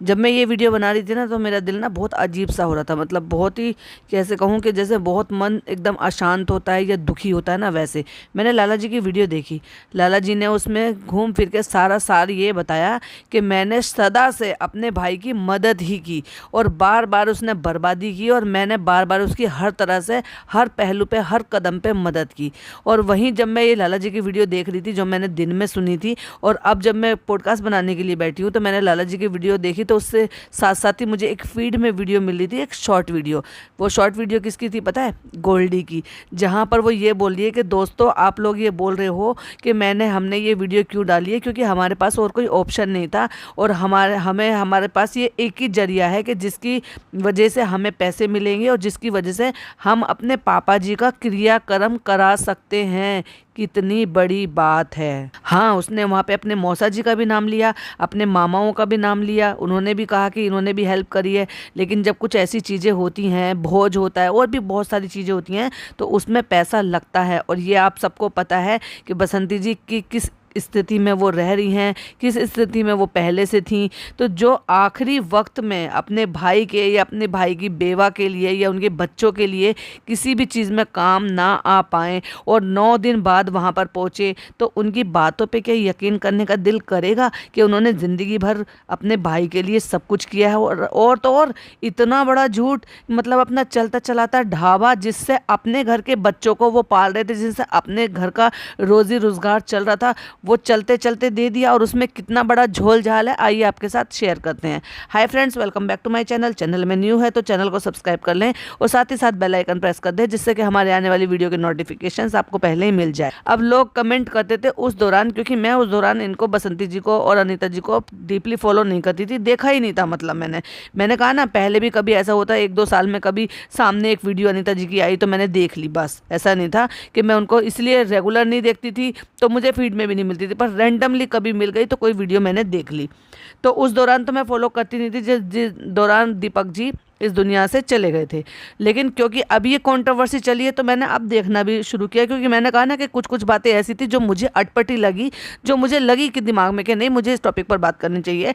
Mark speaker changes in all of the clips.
Speaker 1: जब मैं ये वीडियो बना रही थी ना तो मेरा दिल ना बहुत अजीब सा हो रहा था, मतलब बहुत ही कैसे कहूँ कि जैसे बहुत मन एकदम अशांत होता है या दुखी होता है ना, वैसे। मैंने लाला जी की वीडियो देखी। लाला जी ने उसमें घूम फिर के सारा सार ये बताया कि मैंने सदा से अपने भाई की मदद ही की और बार बार उसने बर्बादी की और मैंने बार बार उसकी हर तरह से हर पहलू पे हर कदम पे मदद की। और वहीं जब मैं ये लाला जी की वीडियो देख रही थी जो मैंने दिन में सुनी थी, और अब जब मैं पॉडकास्ट बनाने के लिए बैठी हूँ तो मैंने लाला जी की वीडियो देखी, तो उससे साथ साथ ही मुझे एक फीड में वीडियो मिल रही थी, एक शॉर्ट वीडियो। वो शॉर्ट वीडियो किसकी थी पता है? गोल्डी की। जहाँ पर वो ये बोल रही है कि दोस्तों आप लोग ये बोल रहे हो कि हमने ये वीडियो क्यों डाली है, क्योंकि हमारे पास और कोई ऑप्शन नहीं था और हमारे पास ये एक ही जरिया है कि जिसकी वजह से हमें पैसे मिलेंगे और जिसकी वजह से हम अपने पापा जी का क्रियाक्रम करा सकते हैं। कितनी बड़ी बात है। हाँ, उसने वहाँ पे अपने मौसा जी का भी नाम लिया, अपने मामाओं का भी नाम लिया, उन्होंने भी कहा कि इन्होंने भी हेल्प करी है। लेकिन जब कुछ ऐसी चीज़ें होती हैं, भोज होता है और भी बहुत सारी चीज़ें होती हैं, तो उसमें पैसा लगता है। और ये आप सबको पता है कि बसंती जी की किस स्थिति में वो रह रही हैं, किस स्थिति में वो पहले से थी। तो जो आखिरी वक्त में अपने भाई के या अपने भाई की बेवा के लिए या उनके बच्चों के लिए किसी भी चीज़ में काम ना आ पाएँ और 9 दिन बाद वहाँ पर पहुँचे, तो उनकी बातों पे क्या यकीन करने का दिल करेगा कि उन्होंने ज़िंदगी भर अपने भाई के लिए सब कुछ किया है। और तो और इतना बड़ा झूठ, मतलब अपना चलता चलाता ढाबा जिससे अपने घर के बच्चों को वो पाल रहे थे, जिससे अपने घर का रोज़ी रोज़गार चल रहा था, वो चलते चलते दे दिया। और उसमें कितना बड़ा झोल झाल है, आइए आपके साथ शेयर करते हैं। Hi friends, welcome back to my channel. Channel में न्यू है तो चैनल को सब्सक्राइब कर लें और साथ ही साथ बेल आइकन प्रेस कर दें, जिससे कि हमारे आने वाली वीडियो के नोटिफिकेशंस आपको पहले ही मिल जाए। अब लोग कमेंट करते थे उस दौरान, क्योंकि मैं उस दौरान इनको, बसंती जी को और अनीता जी को डीपली फॉलो नहीं करती थी, देखा ही नहीं था। मतलब मैंने कहा ना, पहले भी कभी ऐसा होता है 1-2 साल में कभी सामने एक वीडियो अनीता जी की आई तो मैंने देख ली, बस। ऐसा नहीं था कि मैं उनको इसलिए रेगुलर नहीं देखती थी तो मुझे फीड में भी नहीं मिलती थी, पर रैंडमली कभी मिल गई तो कोई वीडियो मैंने देख ली। तो उस दौरान तो मैं फॉलो करती नहीं थी जिस दौरान दीपक जी इस दुनिया से चले गए थे। लेकिन क्योंकि अब ये कंट्रोवर्सी चली है तो मैंने अब देखना भी शुरू किया, क्योंकि मैंने कहा ना कि कुछ कुछ बातें ऐसी थी जो मुझे अटपटी लगी, जो मुझे लगी कि दिमाग में कि नहीं, मुझे इस टॉपिक पर बात करनी चाहिए।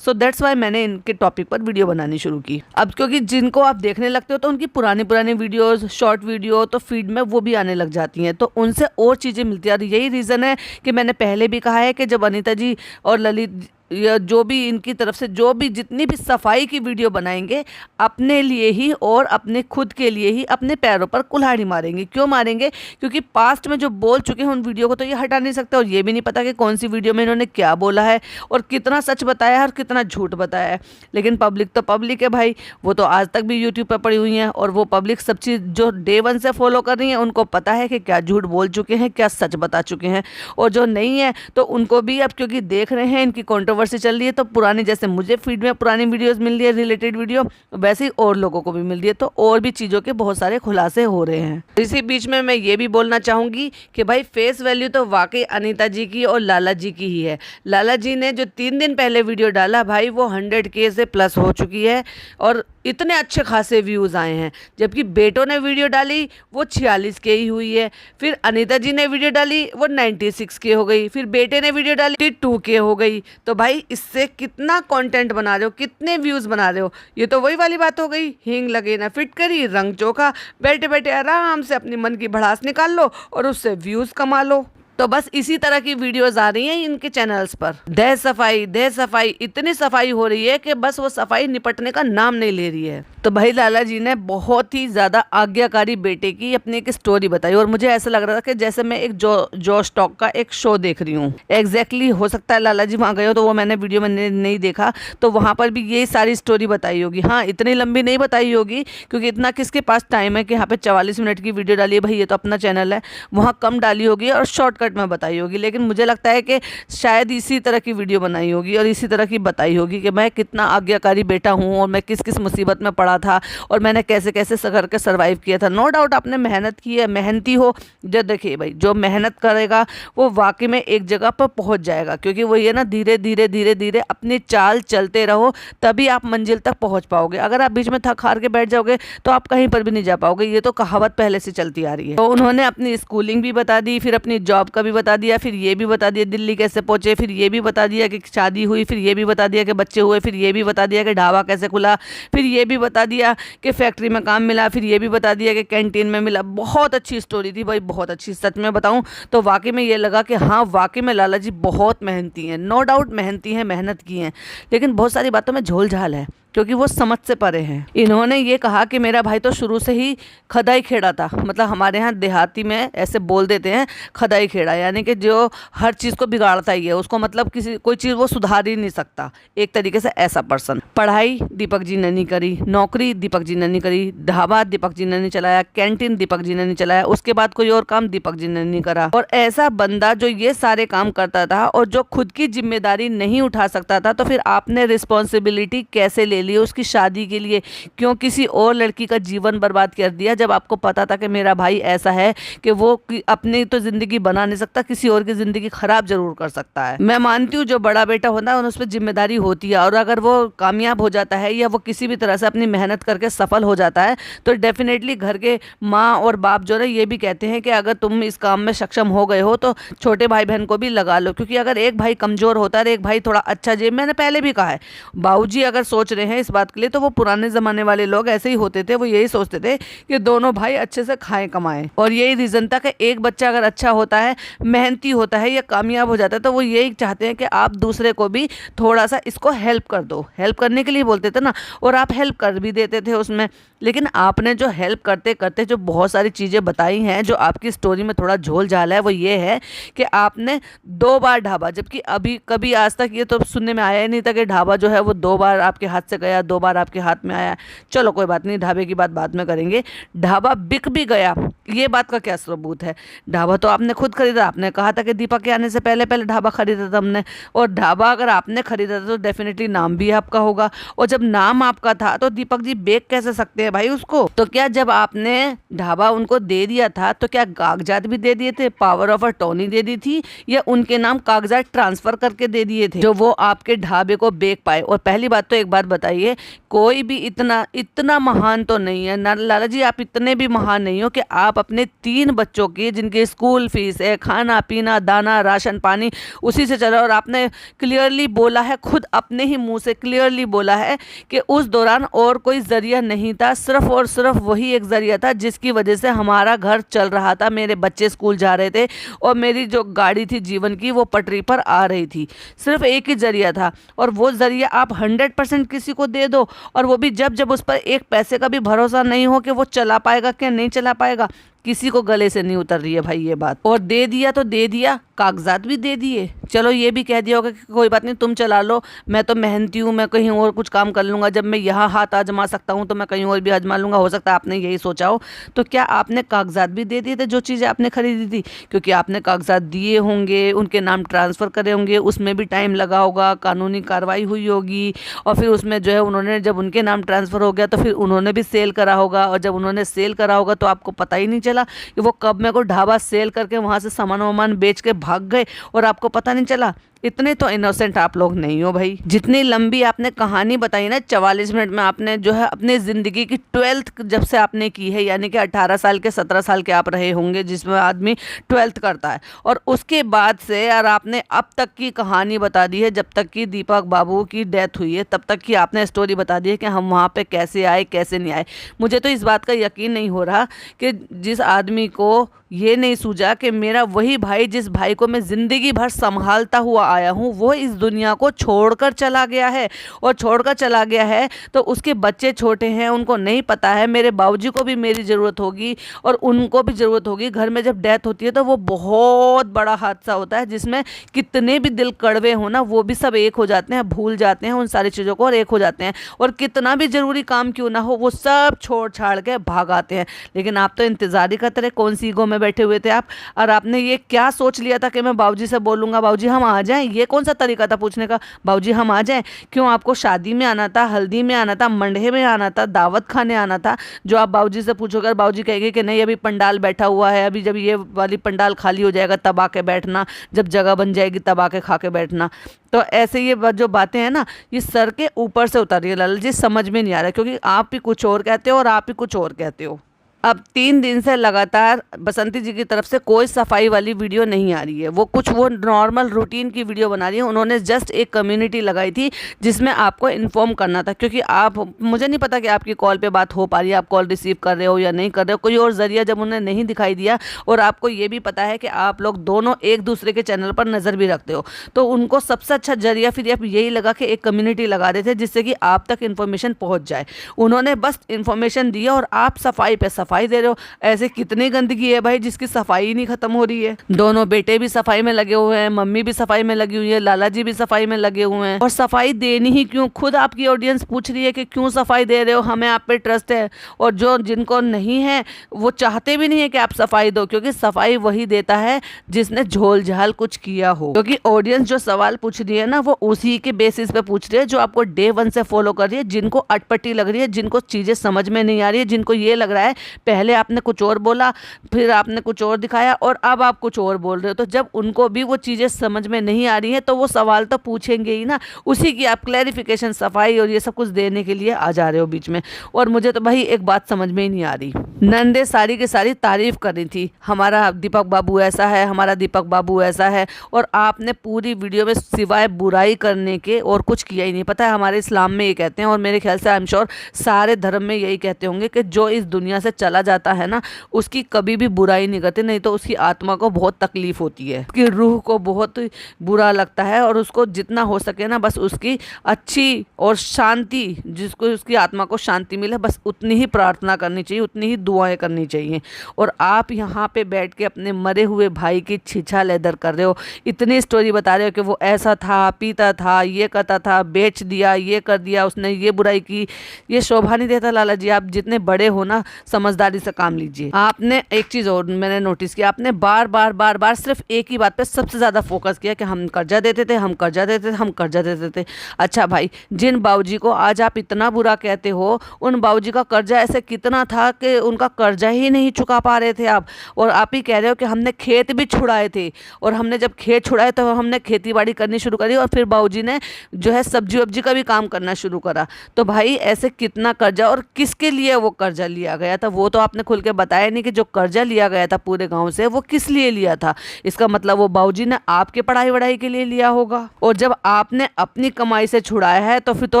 Speaker 1: सो दैट्स वाई मैंने इनके टॉपिक पर वीडियो बनानी शुरू की। अब क्योंकि जिनको आप देखने लगते हो तो उनकी पुरानी पुरानी वीडियोस, शॉर्ट वीडियो तो फीड में वो भी आने लग जाती हैं, तो उनसे और चीज़ें मिलती हैं। और यही रीज़न है कि मैंने पहले भी कहा है कि जब अनीता जी और ललित या जो भी इनकी तरफ से जो भी जितनी भी सफाई की वीडियो बनाएंगे, अपने लिए ही और अपने खुद के लिए ही अपने पैरों पर कुल्हाड़ी मारेंगे। क्यों मारेंगे? क्योंकि पास्ट में जो बोल चुके हैं उन वीडियो को तो ये हटा नहीं सकते, और ये भी नहीं पता कि कौन सी वीडियो में इन्होंने क्या बोला है और कितना सच बताया है और कितना झूठ बताया है। लेकिन पब्लिक तो पब्लिक है भाई, वो तो आज तक भी यूट्यूब पर पड़ी हुई हैं, और वो पब्लिक सब चीज़ जो डे 1 से फॉलो कर रही है उनको पता है कि क्या झूठ बोल चुके हैं, क्या सच बता चुके हैं। और जो नहीं है तो उनको भी अब क्योंकि देख रहे हैं इनकी कंट्रोवर्सी चल रही है, तो पुरानी, जैसे मुझे फीड में पुरानी वीडियोस मिल रही है रिलेटेड वीडियो, वैसे ही और लोगों को भी मिल रही है, तो और भी चीज़ों के बहुत सारे खुलासे हो रहे हैं। इसी बीच में मैं ये भी बोलना चाहूँगी कि भाई फेस वैल्यू तो वाकई अनीता जी की और लाला जी की ही है। लाला जी ने जो 3 दिन पहले वीडियो डाला भाई, वो 100K से प्लस हो चुकी है और इतने अच्छे खासे व्यूज़ आए हैं। जबकि बेटों ने वीडियो डाली वो 46K ही हुई है। फिर अनीता जी ने वीडियो डाली वो 96K हो गई। फिर बेटे ने वीडियो डाली 2K हो गई। तो भाई इससे कितना कंटेंट बना रहे हो, कितने व्यूज़ बना रहे हो? ये तो वही वाली बात हो गई, हींग लगे ना फिटकरी, रंग चोखा, बैठे बैठे आराम से अपनी मन की भड़ास निकाल लो और उससे व्यूज़ कमा लो। तो बस इसी तरह की वीडियोस आ रही हैं इनके चैनल्स पर। देह सफाई, इतनी सफाई हो रही है कि बस वो सफाई निपटने का नाम नहीं ले रही है। तो भाई लाला जी ने बहुत ही ज़्यादा आज्ञाकारी बेटे की अपनी एक स्टोरी बताई, और मुझे ऐसा लग रहा था कि जैसे मैं एक जो स्टॉक का एक शो देख रही हूँ। एग्जैक्टली हो सकता है लाला जी वहाँ गए हो तो वो मैंने वीडियो में नहीं देखा, तो वहाँ पर भी ये सारी स्टोरी बताई होगी। हाँ, इतनी लंबी नहीं बताई होगी, क्योंकि इतना किसके पास टाइम है कि यहाँ पे 44 मिनट की वीडियो डाली है। भाई ये तो अपना चैनल है, वहाँ कम डाली होगी और शॉर्टकट में बताई होगी। लेकिन मुझे लगता है कि शायद इसी तरह की वीडियो बनाई होगी और इसी तरह की बताई होगी कि मैं कितना आज्ञाकारी बेटा हूँ और मैं किस किस मुसीबत में पड़ा रहा था और मैंने कैसे कैसे करके सर्वाइव किया था। नो डाउट आपने मेहनत की है, मेहनती हो। जो देखिए भाई, जो मेहनत करेगा वो वाकई में एक जगह पर पहुंच जाएगा, क्योंकि वो ये ना धीरे धीरे धीरे धीरे अपनी चाल चलते रहो, तभी आप मंजिल तक पहुंच पाओगे। अगर आप बीच में थक हार के बैठ जाओगे तो आप कहीं पर भी नहीं जा पाओगे। ये तो कहावत पहले से चलती आ रही है। तो उन्होंने अपनी स्कूलिंग भी बता दी, फिर अपनी जॉब का भी बता दिया, फिर ये भी बता दिया दिल्ली कैसे पहुंचे, फिर ये भी बता दिया कि शादी हुई, फिर ये भी बता दिया कि बच्चे हुए, फिर ये भी बता दिया कि ढाबा कैसे खुला, फिर ये भी बता दिया कि फैक्ट्री में काम मिला, फिर ये भी बता दिया कि कैंटीन में मिला। बहुत अच्छी स्टोरी थी भाई, बहुत अच्छी। सच में बताऊं तो वाकई में ये लगा कि हाँ, वाकई में लाला जी बहुत मेहनती हैं। नो डाउट मेहनती हैं, मेहनत की हैं, लेकिन बहुत सारी बातों में झोल झाल है, क्योंकि वो समझ से परे हैं। इन्होंने ये कहा कि मेरा भाई तो शुरू से ही खदाई खेड़ा था, मतलब हमारे यहाँ देहाती में ऐसे बोल देते हैं खदाई खेड़ा, यानी कि जो हर चीज़ को बिगाड़ता ही है, उसको मतलब किसी कोई चीज़ वो सुधार ही नहीं सकता, एक तरीके से ऐसा पर्सन। पढ़ाई दीपक जी ने नहीं करी, नौकरी दीपक जी ने नहीं करी, ढाबा दीपक जी ने नहीं चलाया, कैंटीन दीपक जी ने नहीं चलाया, उसके बाद कोई और काम दीपक जी ने नहीं करा। और ऐसा बंदा जो ये सारे काम करता था और जो खुद की जिम्मेदारी नहीं उठा सकता था, तो फिर आपने रिस्पॉन्सिबिलिटी कैसे ले लिए उसकी शादी के लिए? क्यों किसी और लड़की का जीवन बर्बाद कर दिया, जब आपको पता था कि मेरा भाई ऐसा है कि वो अपनी तो जिंदगी बना नहीं सकता, किसी और की जिंदगी खराब जरूर कर सकता है। मैं मानती हूँ जो बड़ा बेटा होता है उस पर जिम्मेदारी होती है, और अगर वो कामयाब हो जाता है या वो किसी भी तरह से अपनी मेहनत करके सफल हो जाता है, तो डेफिनेटली घर के माँ और बाप जो है ये भी कहते हैं कि अगर तुम इस काम में सक्षम हो गए हो तो छोटे भाई बहन को भी लगा लो, क्योंकि अगर एक भाई कमजोर होता है, एक भाई थोड़ा अच्छा, जेब मैंने पहले भी कहा है, बाबूजी अगर सोच रहे हैं इस बात के लिए, तो वो पुराने जमाने वाले लोग ऐसे ही होते थे, वो यही सोचते थे कि दोनों भाई अच्छे से खाएं कमाएं, और यही रीजन था कि एक बच्चा अगर अच्छा होता है, मेहनती होता है या कामयाब हो जाता है, तो वो यही चाहते हैं कि आप दूसरे को भी थोड़ा सा इसको हेल्प कर दो। हेल्प करने के लिए बोलते थे ना, और आप हेल्प कर भी देते थे उसमें। लेकिन आपने जो हेल्प करते करते जो बहुत सारी चीज़ें बताई हैं, जो आपकी स्टोरी में थोड़ा झोल झाल है, वो ये है कि आपने 2 बार ढाबा, जबकि अभी कभी आज तक ये तो सुनने में आया ही नहीं था कि ढाबा जो है वो 2 बार आपके हाथ से गया, 2 बार आपके हाथ में आया। चलो कोई बात नहीं, ढाबे की बात बाद में करेंगे। ढाबा बिक भी गया, ये बात का क्या सबूत है? ढाबा तो आपने खुद खरीदा, आपने कहा था कि दीपक के आने से पहले पहले ढाबा खरीदा था हमने, और ढाबा अगर आपने खरीदा था तो डेफिनेटली नाम भी आपका होगा, और जब नाम आपका था तो दीपक जी बेच कैसे सकते हैं भाई उसको? तो क्या जब आपने ढाबा उनको दे दिया था तो क्या कागजात भी दे दिए थे, पावर ऑफ अटॉर्नी दे दी थी, या उनके नाम कागजात ट्रांसफर करके दे दिए थे जो वो आपके ढाबे को बेच पाए? और पहली बात तो एक बात बताइए, कोई भी इतना महान तो नहीं है ना लाला जी, आप इतने भी महान नहीं हो कि आप अपने 3 बच्चों की, जिनके स्कूल फीस है, खाना पीना, दाना, राशन पानी उसी से चला, और आपने क्लियरली बोला है, खुद अपने ही मुंह से क्लियरली बोला है कि उस दौरान और कोई जरिया नहीं था, सिर्फ और सिर्फ वही एक जरिया था जिसकी वजह से हमारा घर चल रहा था, मेरे बच्चे स्कूल जा रहे थे, और मेरी जो गाड़ी थी जीवन की वो पटरी पर आ रही थी। सिर्फ एक ही जरिया था, और वो जरिया आप 100% किसी को दे दो, और वो भी जब जब उस पर एक पैसे का भी भरोसा नहीं हो कि वो चला पाएगा क्या नहीं चला पाएगा, किसी को गले से नहीं उतर रही है भाई ये बात। और दे दिया तो दे दिया, कागजात भी दे दिए, चलो ये भी कह दिया होगा कि कोई बात नहीं तुम चला लो, मैं तो मेहनती हूँ, मैं कहीं और कुछ काम कर लूँगा, जब मैं यहाँ हाथ आजमा सकता हूँ तो मैं कहीं और भी आजमा लूँगा। हो सकता है आपने यही सोचा हो। तो क्या आपने कागजात भी दे दिए थे जो चीज़ें आपने खरीदी थी? क्योंकि आपने कागजात दिए होंगे, उनके नाम ट्रांसफ़र करे होंगे, उसमें भी टाइम लगा होगा, कानूनी कार्रवाई हुई होगी, और फिर उसमें जो है उन्होंने, जब उनके नाम ट्रांसफ़र हो गया तो फिर उन्होंने भी सेल करा होगा, और जब उन्होंने सेल करा होगा तो आपको पता ही नहीं चला कि वो कब मेरे को ढाबा सेल करके वहाँ से सामान वामान बेच के भाग गए और आपको पता नहीं चला। इतने तो इनोसेंट आप लोग नहीं हो भाई। जितनी लंबी आपने कहानी बताई ना, 44 मिनट में आपने जो है अपनी ज़िंदगी की 12th जब से आपने की है, यानी कि 18 साल के 17 साल के आप रहे होंगे जिसमें आदमी 12th करता है, और उसके बाद से और आपने अब तक की कहानी बता दी है, जब तक कि दीपक बाबू की डेथ हुई है तब तक की आपने स्टोरी बता दी है कि हम वहाँ पे कैसे आए कैसे नहीं आए। मुझे तो इस बात का यकीन नहीं हो रहा कि जिस आदमी को ये नहीं सूझा कि मेरा वही भाई, जिस भाई को मैं ज़िंदगी भर संभालता हुआ आया हूँ, वो इस दुनिया को छोड़कर चला गया है, और छोड़कर चला गया है तो उसके बच्चे छोटे हैं, उनको नहीं पता है, मेरे बाबूजी को भी मेरी ज़रूरत होगी और उनको भी ज़रूरत होगी। घर में जब डेथ होती है तो वो बहुत बड़ा हादसा होता है जिसमें कितने भी दिल कड़वे हो ना, वो भी सब एक हो जाते हैं, भूल जाते हैं उन सारी चीज़ों को और एक हो जाते हैं, और कितना भी ज़रूरी काम क्यों ना हो वो सब छोड़ छाड़ के भाग आते हैं। लेकिन आप तो इंतज़ार ही करते रहे कौन सी ईगो में में बैठे हुए थे आप, और आपने ये क्या सोच लिया था कि मैं बाबूजी से बोलूँगा बाबूजी हम आ जाएं? ये कौन सा तरीका था पूछने का, बाबूजी हम आ जाएं? क्यों आपको शादी में आना था, हल्दी में आना था, मंडे में आना था, दावत खाने आना था, जो आप बाबूजी से पूछोगे, बाबूजी कहेंगे कि नहीं अभी पंडाल बैठा हुआ है, अभी जब ये वाली पंडाल खाली हो जाएगा तब आके बैठना, जब जगह बन जाएगी तब आके खा के बैठना। तो ऐसे ये जो बातें हैं ना, ये सर के ऊपर से उतर रही है लाला जी, समझ में नहीं आ रहा, क्योंकि आप भी कुछ और कहते हो और आप भी कुछ और कहते हो। अब 3 दिन से लगातार बसंती जी की तरफ से कोई सफाई वाली वीडियो नहीं आ रही है, वो नॉर्मल रूटीन की वीडियो बना रही है। उन्होंने जस्ट एक कम्युनिटी लगाई थी जिसमें आपको इन्फॉर्म करना था, क्योंकि आप, मुझे नहीं पता कि आपकी कॉल पे बात हो पा रही है, आप कॉल रिसीव कर रहे हो या नहीं कर रहे हो, कोई और ज़रिया जब उन्हें नहीं दिखाई दिया, और आपको ये भी पता है कि आप लोग दोनों एक दूसरे के चैनल पर नज़र भी रखते हो, तो उनको सबसे अच्छा जरिया फिर आप यही लगा कि एक कम्युनिटी लगा रहे थे जिससे कि आप तक इन्फॉर्मेशन पहुँच जाए। उन्होंने बस इन्फॉर्मेशन दिया और आप सफाई पे सफाई दे रहे हो। ऐसे कितनी गंदगी है भाई जिसकी सफाई नहीं खत्म हो रही है। दोनों बेटे भी सफाई में लगे हुए हैं, मम्मी भी सफाई में लगी हुई है, लाला जी भी सफाई में लगे हुए हैं, और सफाई देनी ही क्यों? खुद आपकी ऑडियंस पूछ रही है कि क्यों सफाई दे रहे हो, हमें आप पे ट्रस्ट है, और जो जिनको नहीं है वो चाहते भी नहीं है कि आप सफाई दो, क्योंकि सफाई वही देता है जिसने झोल झाल कुछ किया हो। क्योंकि ऑडियंस जो सवाल पूछ रही है ना, वो उसी के बेसिस पे पूछ रही है जो आपको डे 1 से फॉलो कर रही है, जिनको अटपटी लग रही है, जिनको चीजें समझ में नहीं आ रही है, जिनको ये लग रहा है पहले आपने कुछ और बोला, फिर आपने कुछ और दिखाया और अब आप कुछ और बोल रहे हो। तो जब उनको भी वो चीज़ें समझ में नहीं आ रही हैं तो वो सवाल तो पूछेंगे ही ना, उसी की आप क्लैरिफिकेशन, सफाई और ये सब कुछ देने के लिए आ जा रहे हो बीच में। और मुझे तो भाई एक बात समझ में ही नहीं आ रही, नंदे सारी की सारी तारीफ कर रही थी, हमारा दीपक बाबू ऐसा है, हमारा दीपक बाबू ऐसा है, और आपने पूरी वीडियो में सिवाय बुराई करने के और कुछ किया ही नहीं। पता है हमारे इस्लाम में ये कहते हैं, और मेरे ख्याल से आई एम श्योर सारे धर्म में यही कहते होंगे, कि जो इस दुनिया से चला जाता है ना, उसकी कभी भी बुराई नहीं करते, नहीं तो उसकी आत्मा को बहुत तकलीफ होती है, उसकी रूह को बहुत बुरा लगता है, और उसको जितना हो सके ना बस उसकी अच्छी और शांति, जिसको उसकी आत्मा को शांति मिले, बस उतनी ही प्रार्थना करनी चाहिए, उतनी ही दुआएं करनी चाहिए। और आप यहाँ पे बैठ के अपने मरे हुए भाई की छीछा लेदर कर रहे हो, इतनी स्टोरी बता रहे हो कि वो ऐसा था, पीता था, ये करता था, बेच दिया, ये कर दिया, उसने ये बुराई की। ये शोभा नहीं देता लाला जी, आप जितने बड़े हो ना समझदारी से काम लीजिए। आपने एक चीज़ और मैंने नोटिस किया, आपने बार बार बार बार सिर्फ एक ही बात पे सबसे ज़्यादा फोकस किया कि हम कर्जा देते थे, हम कर्जा देते थे, हम कर्जा देते थे। अच्छा भाई, जिन बाबूजी को आज आप इतना बुरा कहते हो, उन बाबूजी का कर्जा ऐसे कितना था कि उनका कर्जा ही नहीं चुका पा रहे थे आप, और आप ही कह रहे हो कि हमने खेत भी छुड़ाए थे, और हमने जब खेत छुड़ाए तो हमने खेती बाड़ी करनी शुरू करी, और फिर बाबूजी ने जो है सब्जी वब्जी का भी काम करना शुरू करा। तो भाई ऐसे कितना कर्जा और किसके लिए वो कर्जा लिया गया था, वो तो आपने खुल के बताया नहीं कि जो कर्जा लिया गया था पूरे गांव से वो किस लिए लिया था। इसका मतलब वो बाबूजी ने आपके पढ़ाई वढ़ाई के लिए लिया होगा, और जब आपने अपनी कमाई से छुड़ाया है तो फिर तो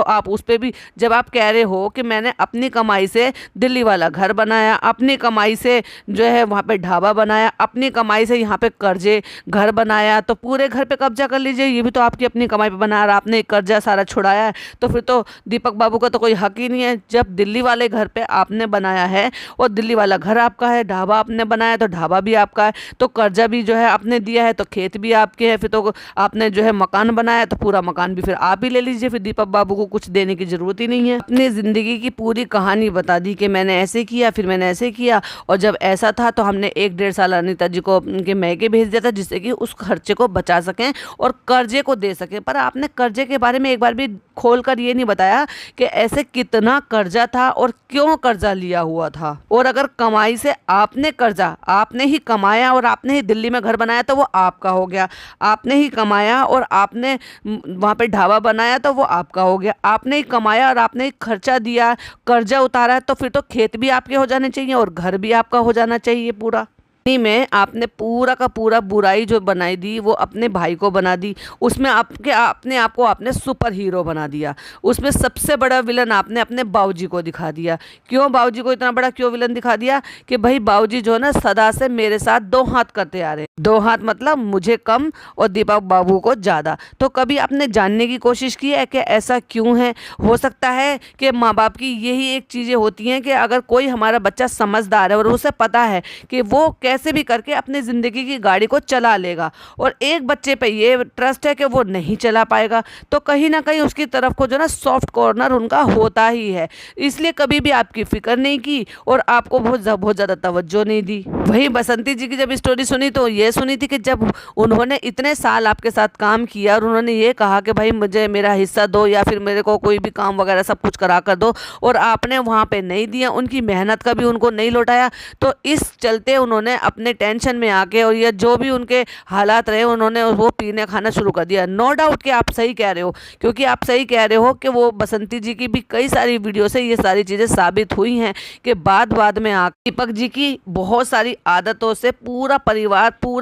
Speaker 1: आप उस पे भी, जब आप कह रहे हो कि मैंने अपनी कमाई से दिल्ली वाला घर बनाया, अपनी कमाई से जो है वहाँ पे ढाबा बनाया, अपनी कमाई से यहाँ पे कर्जे घर बनाया, तो पूरे घर पे कब्जा कर लीजिए, ये भी तो आपकी अपनी कमाई पे बनाया, और आपने कर्जा सारा छुड़ाया है, तो फिर तो दीपक बाबू का तो कोई हक ही नहीं है। जब दिल्ली वाले घर पे आपने बनाया है और दिल्ली वाला घर आपका है, ढाबा आपने बनाया तो ढाबा भी आपका है, तो कर्जा भी जो है आपने दिया है, तो खेत भी आपके है, फिर तो आपने जो है मकान बनाया तो पूरा मकान भी फिर आप ही ले लीजिए, फिर दीपक बाबू को कुछ देने की जरूरत ही नहीं है। अपनी जिंदगी की पूरी कहानी बता दी कि मैंने ऐसे किया, फिर मैंने ऐसे किया, और जब ऐसा था तो हमने 1-1.5 साल अनीता जी को उनके मैके भेज दिया था, जिससे कि उस खर्चे को बचा सकें और कर्जे को दे सकें। पर आपने कर्जे के बारे में एक बार भी खोल कर ये नहीं बताया कि ऐसे कितना कर्जा था और क्यों कर्जा लिया हुआ था, और अगर कमाई से आपने कर्जा, आपने ही कमाया और आपने ही दिल्ली में घर बनाया तो वो आपका हो गया, आपने ही कमाया और आपने वहाँ पे ढाबा बनाया तो वो आपका हो गया, आपने ही कमाया और आपने ही खर्चा दिया, कर्जा उतारा, तो फिर तो खेत भी आपके हो जाने चाहिए और घर भी आपका हो जाना चाहिए पूरा। में आपने पूरा का पूरा बुराई जो बनाई दी वो अपने भाई को बना दी, उसमें अपने आप को आपने सुपर हीरो बना दिया, उसमें सबसे बड़ा विलन आपने अपने बाबूजी को दिखा दिया। क्यों बाबूजी को इतना बड़ा क्यों विलन दिखा दिया? कि भाई बाबूजी जो है ना सदा से मेरे साथ 2 हाथ करते आ रहे हैं, 2 हाथ मतलब मुझे कम और दीपक बाबू को ज़्यादा। तो कभी आपने जानने की कोशिश की है कि ऐसा क्यों है? हो सकता है कि माँ बाप की यही एक चीज़ें होती हैं कि अगर कोई हमारा बच्चा समझदार है और उसे पता है कि वो कैसे भी करके अपनी ज़िंदगी की गाड़ी को चला लेगा, और एक बच्चे पे ये ट्रस्ट है कि वो नहीं चला पाएगा, तो कहीं ना कहीं उसकी तरफ को जो ना सॉफ्ट कॉर्नर उनका होता ही है। इसलिए कभी भी आपकी फिक्र नहीं की और आपको बहुत ज़्यादा तवज्जो नहीं दी। वहीं बसंती जी की जब स्टोरी सुनी तो ये सुनी थी कि जब उन्होंने इतने साल आपके साथ काम किया और उन्होंने ये कहा कि भाई मुझे मेरा हिस्सा दो या फिर मेरे को कोई भी काम वगैरह सब कुछ करा कर दो, और आपने वहाँ पे नहीं दिया, उनकी मेहनत का भी उनको नहीं लौटाया, तो इस चलते उन्होंने अपने टेंशन में आके और ये जो भी उनके हालात रहे उन्होंने वो पीने खाना शुरू कर दिया। नो डाउट कि आप सही कह रहे हो, क्योंकि आप सही कह रहे हो कि वो बसंती जी की भी कई सारी वीडियो से ये सारी चीज़ें साबित हुई हैं कि बाद में दीपक जी की बहुत सारी आदतों से पूरा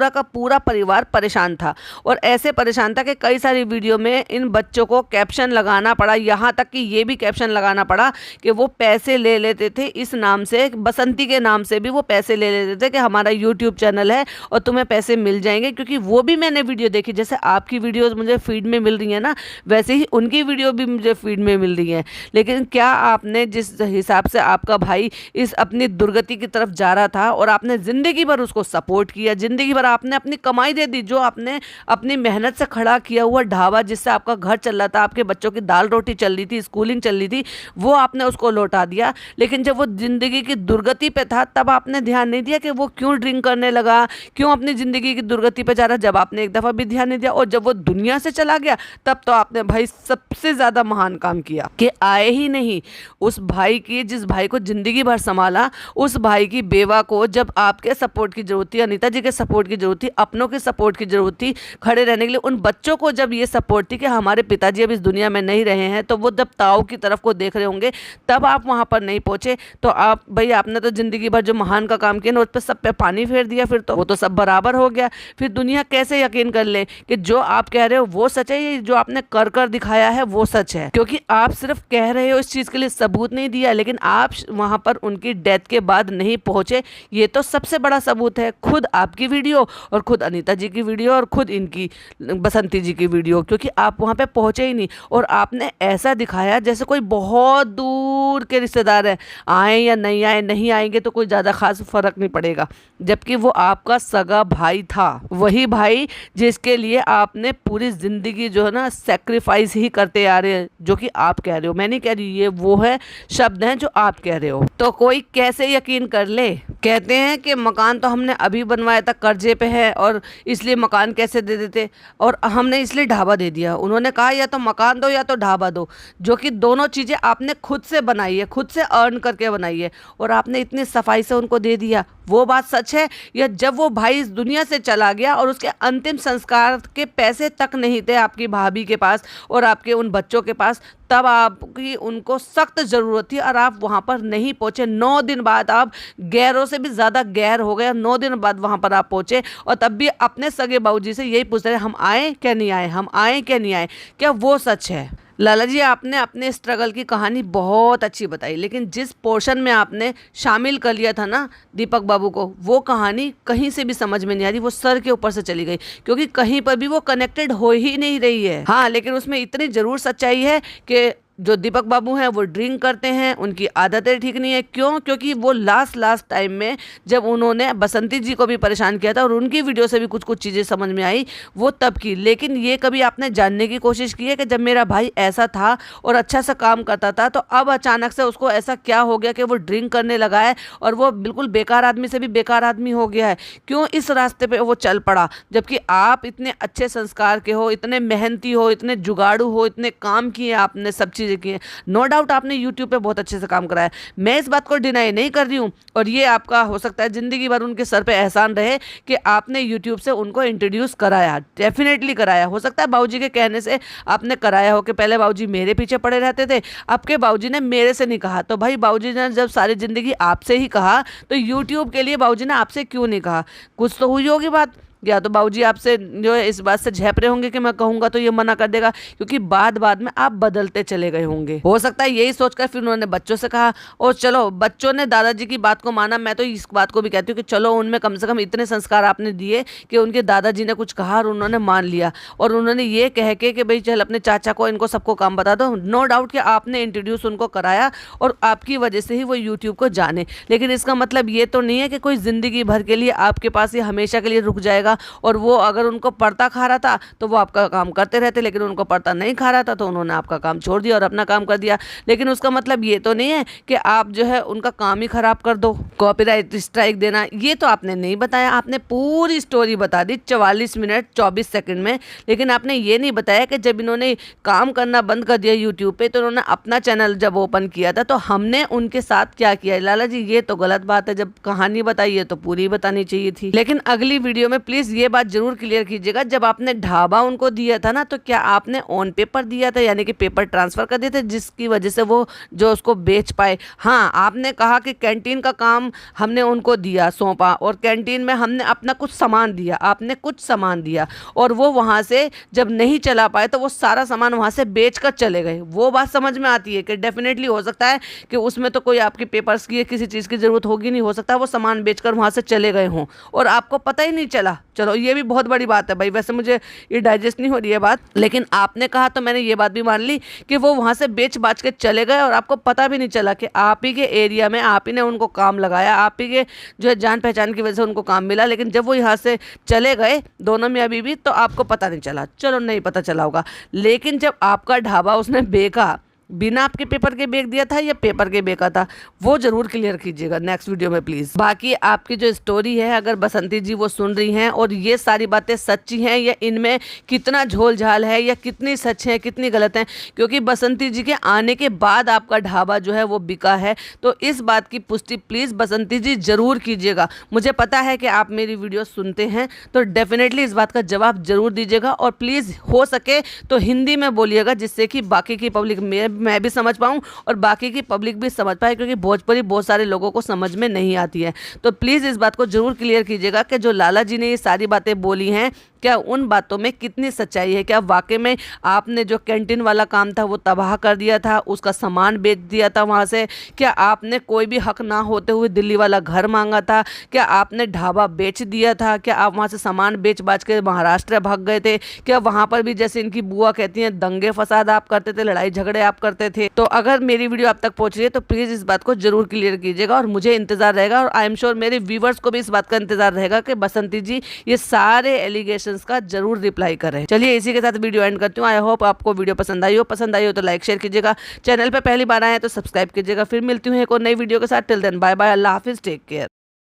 Speaker 1: का पूरा परिवार परेशान था, और ऐसे परेशान था कि कई सारी वीडियो में इन बच्चों को कैप्शन लगाना पड़ा, यहाँ तक कि ये भी कैप्शन लगाना पड़ा कि वो पैसे ले लेते थे इस नाम से, बसंती के नाम से भी वो पैसे ले लेते थे कि हमारा यूट्यूब चैनल है और तुम्हें पैसे मिल जाएंगे। क्योंकि वो भी मैंने वीडियो देखी, जैसे आपकी वीडियोस मुझे फीड में मिल रही है ना, वैसे ही उनकी वीडियो भी मुझे फीड में मिल रही है। लेकिन क्या आपने जिस हिसाब से आपका भाई इस अपनी दुर्गति की तरफ जा रहा था और आपने ज़िंदगी भर उसको सपोर्ट किया, ज़िंदगी भर आपने अपनी कमाई दे दी, जो आपने अपनी मेहनत से खड़ा किया हुआ ढाबा जिससे आपका घर चल रहा था, आपके बच्चों की दाल रोटी चल रही थी, स्कूलिंग चल रही थी, वो आपने उसको लौटा दिया। लेकिन जब वो ज़िंदगी की दुर्गति पे था तब आपने ध्यान नहीं दिया कि वो क्यों ड्रिंक करने लगा, क्यों अपनी ज़िंदगी की दुर्गति पे जा रहा। जब आपने एक दफ़ा भी ध्यान नहीं दिया और जब वो दुनिया से चला गया तब तो आपने भाई सबसे ज़्यादा महान काम किया कि आए ही नहीं उस भाई की, जिस भाई को ज़िंदगी भर संभाला, उस भाई की बेवा को जब आपके सपोर्ट की ज़रूरत थी, अनीता जी के सपोर्ट की ज़रूरत थी, अपनों के सपोर्ट की ज़रूरत थी खड़े रहने के लिए, उन बच्चों को जब ये सपोर्ट थी कि हमारे पिताजी अब इस दुनिया में नहीं रहे हैं, तो वो जब ताऊ की तरफ को देख रहे होंगे तब आप वहाँ पर नहीं पहुँचे, तो आप भाई आपने तो ज़िंदगी भर जो महान का काम किया ना उस पर सब पे पानी फेर दिया, फिर तो वो तो सब बराबर हो गया। फिर दुनिया कैसे यकीन कर ले कि जो आप कह रहे हो वो सच है, ये जो आपने कर कर दिखाया है वो सच है। क्योंकि आप सिर्फ कह रहे हो, इस चीज़ के लिए सबूत नहीं दिया, लेकिन आप वहाँ पर उनकी डेथ के बाद नहीं पहुँचे, ये तो सबसे बड़ा सबूत है। खुद आपकी वीडियो और खुद अनीता जी की वीडियो और खुद इनकी बसंती जी की वीडियो, क्योंकि आप वहाँ पे पहुँचे ही नहीं और आपने ऐसा दिखाया जैसे कोई बहुत दूर के रिश्तेदार हैं, आए या नहीं आए, नहीं आएंगे तो कोई ज़्यादा खास फर्क नहीं पड़ेगा, जबकि वो आपका सगा भाई था, वही भाई जिसके लिए आपने पूरी ज़िंदगी जो है ना सेक्रीफाइस ही करते आ रहे हैं, जो कि आप कह रहे हो, मैं नहीं कह रही, ये वो है शब्द हैं जो आप कह रहे हो। तो कोई कैसे यकीन कर ले। कहते हैं कि मकान तो हमने अभी बनवाया था, कर्जे पे है, और इसलिए मकान कैसे दे देते, और हमने इसलिए ढाबा दे दिया। उन्होंने कहा या तो मकान दो या तो ढाबा दो, जो कि दोनों चीज़ें आपने खुद से बनाई है, खुद से अर्न करके बनाई है, और आपने इतनी सफाई से उनको दे दिया। वो बात सच है, या जब वो भाई इस दुनिया से चला गया और उसके अंतिम संस्कार के पैसे तक नहीं थे आपकी भाभी के पास और आपके उन बच्चों के पास, तब आपकी उनको सख्त ज़रूरत थी और आप वहाँ पर नहीं पहुँचे। 9 दिन बाद आप गैरों से भी ज़्यादा गैर हो गए, 9 दिन बाद वहाँ पर आप पहुँचे, और तब भी अपने सगे बाबूजी से यही पूछ रहे हम आए क्या नहीं आए, हम आए क्या नहीं आए, क्या वो सच है। लाला जी, आपने अपने स्ट्रगल की कहानी बहुत अच्छी बताई, लेकिन जिस पोर्शन में आपने शामिल कर लिया था ना दीपक बाबू को, वो कहानी कहीं से भी समझ में नहीं आ रही, वो सर के ऊपर से चली गई, क्योंकि कहीं पर भी वो कनेक्टेड हो ही नहीं रही है। हाँ, लेकिन उसमें इतनी ज़रूर सच्चाई है कि जो दीपक बाबू हैं वो ड्रिंक करते हैं, उनकी आदतें ठीक नहीं है। क्यों? क्योंकि वो लास्ट टाइम में जब उन्होंने बसंती जी को भी परेशान किया था और उनकी वीडियो से भी कुछ चीज़ें समझ में आई, वो तब की। लेकिन ये कभी आपने जानने की कोशिश की है कि जब मेरा भाई ऐसा था और अच्छा सा काम करता था, तो अब अचानक से उसको ऐसा क्या हो गया कि वो ड्रिंक करने लगा है और वो बिल्कुल बेकार आदमी से भी बेकार आदमी हो गया है? क्यों इस रास्ते पर वो चल पड़ा, जबकि आप इतने अच्छे संस्कार के हो, इतने मेहनती हो, इतने जुगाड़ू हो, इतने काम किए आपने, सब चीज़ें की हैं। नो डाउट आपने यूट्यूब पे बहुत अच्छे से काम कराया, मैं इस बात को डिनाई नहीं कर रही हूँ, और ये आपका हो सकता है ज़िंदगी भर उनके सर पे एहसान रहे कि आपने यूट्यूब से उनको इंट्रोड्यूस कराया, डेफिनेटली कराया। हो सकता है बाबूजी के कहने से आपने कराया हो कि पहले बाबूजी मेरे पीछे पड़े रहते थे, आपके बाबूजी ने मेरे से नहीं कहा, तो भाई बाबूजी ने जब सारी ज़िंदगी आपसे ही कहा, तो यूट्यूब के लिए बाबूजी ने आपसे क्यों नहीं कहा? कुछ तो हुई होगी बात। या तो बाबूजी आपसे जो है इस बात से झेप रहे होंगे कि मैं कहूँगा तो ये मना कर देगा, क्योंकि बाद में आप बदलते चले गए होंगे। हो सकता है यही सोचकर फिर उन्होंने बच्चों से कहा, और चलो बच्चों ने दादाजी की बात को माना। मैं तो इस बात को भी कहती हूँ कि चलो उनमें कम से कम इतने संस्कार आपने दिए कि उनके दादाजी ने कुछ कहा और उन्होंने मान लिया, और उन्होंने ये कह के कि भाई चल अपने चाचा को इनको सबको काम बता दो। नो डाउट कि आपने इंट्रोड्यूस उनको कराया और आपकी वजह से ही वो यूट्यूब को जाने, लेकिन इसका मतलब ये तो नहीं है कि कोई ज़िंदगी भर के लिए आपके पास ही हमेशा के लिए रुक जाएगा। और वो अगर उनको पड़ता खा रहा था तो वो आपका काम करते रहते, लेकिन उनको पड़ता नहीं खा रहा था तो उन्होंने आपका काम छोड़ दिया और अपना काम कर दिया। लेकिन उसका मतलब ये तो नहीं है कि आप जो है उनका काम ही खराब कर दो। कॉपीराइट स्ट्राइक देना ये तो आपने नहीं बताया। आपने पूरी स्टोरी बता दी 44 मिनट 24 सेकंड में, लेकिन आपने ये नहीं बताया कि जब इन्होंने काम करना बंद कर दिया यूट्यूब पे तो उन्होंने अपना चैनल जब ओपन किया था तो हमने उनके साथ क्या किया। लाला जी ये तो गलत बात है, जब कहानी बताई है तो पूरी बतानी चाहिए थी। लेकिन अगली वीडियो में प्लीज ये बात जरूर क्लियर कीजिएगा, जब आपने ढाबा उनको दिया था ना तो क्या आपने ऑन पेपर दिया था, यानी कि पेपर ट्रांसफर कर दिए थे जिसकी वजह से वो जो उसको बेच पाए। हाँ, आपने कहा कि कैंटीन का काम हमने उनको दिया, सौंपा, और कैंटीन में हमने अपना कुछ सामान दिया, आपने कुछ सामान दिया, और वो वहाँ से जब नहीं चला पाए तो वो सारा सामान वहाँ से बेच कर चले गए। वो बात समझ में आती है कि डेफिनेटली हो सकता है कि उसमें तो कोई आपके पेपर्स की किसी चीज़ की ज़रूरत होगी नहीं, हो सकता है वो सामान बेचकर वहाँ से चले गए हों और आपको पता ही नहीं चला। चलो ये भी बहुत बड़ी बात है भाई, वैसे मुझे ये डाइजेस्ट नहीं हो रही है बात, लेकिन आपने कहा तो मैंने ये बात भी मान ली कि वो वहाँ से बेच बाच के चले गए और आपको पता भी नहीं चला कि आप ही के एरिया में आप ही ने उनको काम लगाया, आप ही के जो है जान पहचान की वजह से उनको काम मिला। लेकिन जब वो यहाँ से चले गए दोनों मियाँ बीवी तो आपको पता नहीं चला। चलो नहीं पता चला होगा, लेकिन जब आपका ढाबा उसने बेचा, बिना आपके पेपर के बेच दिया था या पेपर के बेचा था, वो जरूर क्लियर कीजिएगा नेक्स्ट वीडियो में प्लीज। बाकी आपकी जो स्टोरी है अगर बसंती जी वो सुन रही हैं और ये सारी बातें सच्ची हैं या इनमें कितना झोल झाल है या कितनी सच है कितनी गलत है, क्योंकि बसंती जी के आने के बाद आपका ढाबा जो है वो बिका है, तो इस बात की पुष्टि प्लीज बसंती जी जरूर कीजिएगा। मुझे पता है कि आप मेरी वीडियो सुनते हैं तो डेफिनेटली इस बात का जवाब जरूर दीजिएगा, और प्लीज हो सके तो हिंदी में बोलिएगा जिससे कि बाकी की पब्लिक मैं भी समझ पाऊँ और बाकी की पब्लिक भी समझ पाए, क्योंकि भोजपुरी बहुत सारे लोगों को समझ में नहीं आती है। तो प्लीज़ इस बात को जरूर क्लियर कीजिएगा कि जो लाला जी ने ये सारी बातें बोली हैं क्या उन बातों में कितनी सच्चाई है। क्या वाकई में आपने जो कैंटीन वाला काम था वो तबाह कर दिया था, उसका सामान बेच दिया था वहाँ से? क्या आपने कोई भी हक ना होते हुए दिल्ली वाला घर मांगा था? क्या आपने ढाबा बेच दिया था? क्या आप वहाँ से सामान बेच बाच के महाराष्ट्र भाग गए थे? क्या वहाँ पर भी जैसे इनकी बुआ कहती हैं दंगे फसाद आप करते थे, लड़ाई झगड़े आप करते थे? तो अगर मेरी वीडियो आप तक पहुँच रही है तो प्लीज़ इस बात को जरूर क्लियर कीजिएगा, और मुझे इंतजार रहेगा और आई एम श्योर मेरे व्यूवर्स को भी इस बात का इंतजार रहेगा कि बसंती जी ये सारे एलिगेशन का जरूर रिप्लाई करें। चलिए इसी के साथ वीडियो एंड करती हूँ। आई होप आपको वीडियो पसंद आई हो तो लाइक शेयर कीजिएगा, चैनल पे पहली बार आए हैं तो सब्सक्राइब कीजिएगा। फिर मिलती हूँ एक और नई वीडियो के साथ। टिल देन बाय बाय, अल्लाह हाफिज, टेक केयर।